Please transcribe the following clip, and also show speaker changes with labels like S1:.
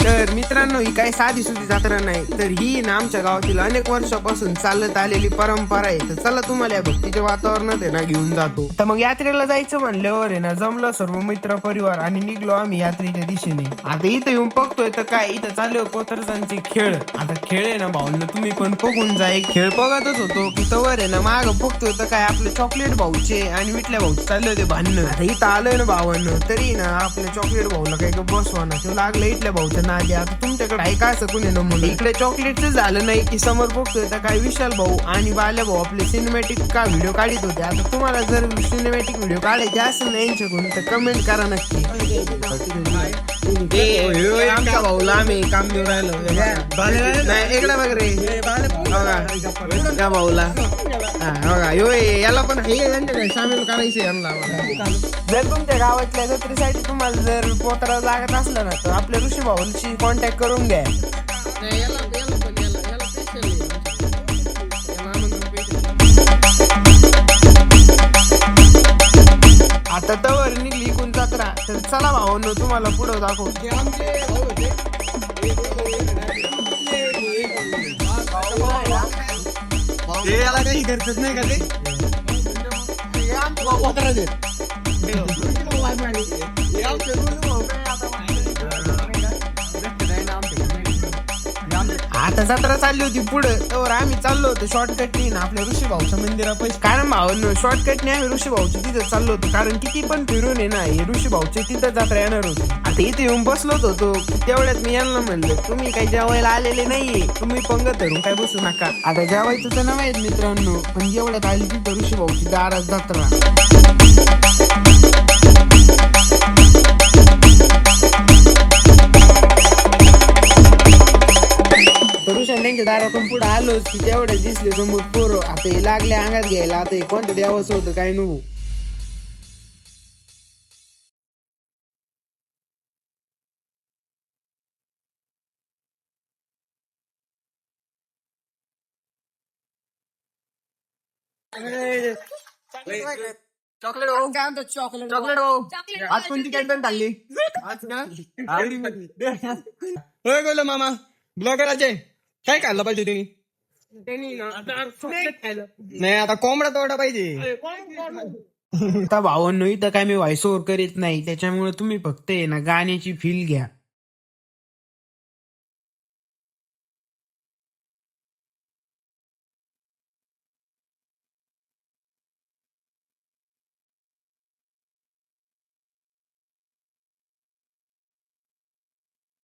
S1: तर मित्रांनो, ही काही साधी सुधी जत्रा नाही, तर ही ना आमच्या गावातील अनेक वर्षापासून चालत आलेली परंपरा आहे. तर चला तुम्हाला या भक्तीच्या वातावरणात आहे ना घेऊन जातो. तर मग यात्रेला जायचं म्हणल्यावर आहे ना जमलं सर्व मित्र परिवार आणि निघलो आम्ही यात्रेच्या दिशेने. आता इथं येऊन बघतोय तर काय इथं चालू कोतरजांचे खेळ. आता खेळ आहे ना भाऊंना तुम्ही पण बघून जा. एक खेळ बघतच होतो की तवर आहे ना माग बघतोय तर काय आपले चॉकलेट भाऊचे आणि विटल्या भाऊचे चालले होते भांडणं. आता इथं आलोय ना भावानं तरी ना आपल्या चॉकलेट भाऊला काही बसवा ना तो लागलं इथल्या भाऊच्या नादी. आता तुमच्याकडे आहे काय सकून आहे ना म्हणून इकडे चॉकलेटचं झालं नाही की समोर बघतोय तर काय विशाल भाऊ आणि बाल्या भाऊ आपले सिनेमॅटिक का व्हिडिओ काढत होते. आता तुम्हाला जर सिनेमॅटिक व्हिडिओ काढायचे असेल ना यांच्याकडून तर कमेंट करा नक्की. आमच्या भाऊला आम्ही काम देऊ राहिलो नाही इकडे बघ रे बघा भाऊला बघा यो याला पण सामील करायचं यांना. जर तुमच्या गावातल्या जत्रेसाठी तुम्हाला जर पोतरा लागत असला ना तर आपल्या ऋषी भाऊंशी कॉन्टॅक्ट करून घ्या. आता तवर निघली इकून जत्रा तर चला भावांनो तुम्हाला पुढं दाखव. याला काही करतच नाही का ते आता जत्रा चालली होती पुढे तर आम्ही चाललो होतो शॉर्टकटनी ना आपल्या ऋषी भाऊच्या मंदिरापाशी. कारण भावांनो शॉर्टकटने आम्ही ऋषी भाऊच्या तिथे चाललो होतो कारण किती पण फिरून आहे ना हे ऋषी भाऊचे तिथं जत्रा येणार होती. आता इथे येऊन बसलोच होतो तेवढ्यात मी यांना म्हणलं तुम्ही काही जेवायला आलेले नाहीये तुम्ही पंगत धरून काय बसू नका. आता जेवायचं तर नाही मित्रांनो पण जेवढ्यात आली तिथं ऋषी भाऊची दारात जत्रा. त्यांच्या दारातून पुढे आलोच की तेवढे दिसले समोर पोरं. आता हे लागले अंगात घ्यायला आता हे कोणतं द्यावंच होतं काय नको. चॉकलेट भाऊ काय म्हणतात चॉकलेट भाऊ आज कोणती कॅन्टीन खाल्ली आज ना बोल मामा ब्लॉगराचे काय खाल्लं पाहिजे त्यांनी नाही आता कोंबडा तोडा पाहिजे. आता भावांनो इथं काय मी व्हॉइस ओव्हर करीत नाही त्याच्यामुळे तुम्ही फक्त आहे ना गाण्याची फील घ्या.